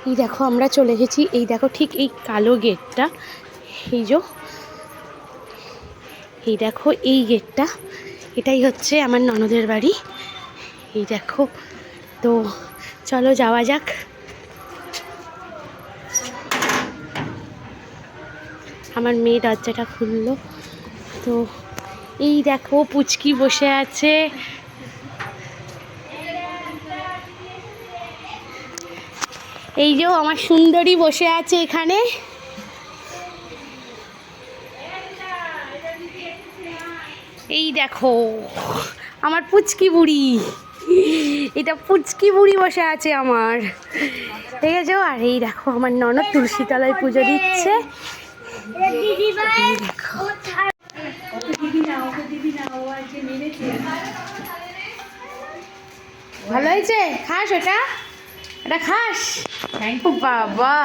এই দেখো আমরা চলে এসেছি, এই দেখো ঠিক এই কালো গেটটা, এই যে এই দেখো এই গেটটা, এটাই হচ্ছে আমার ননদের বাড়ি। এই দেখো, তো চলো যাওয়া যাক। আমার মেয়ে দরজাটা খুললো, তো এই দেখো পুচকি বসে আছে। এই যে আমার সুন্দরী বসে আছে এখানে। এই দেখো আমার পুচকি বুড়ি, এটা পুচকি বুড়ি বসে আছে আমার, ঠিক আছে। আর এই দেখো আমার ননদ তুলসী তলায় পুজো দিচ্ছে। ভালো হয়েছে, খাস ওটা, এটা খাস? বাবা।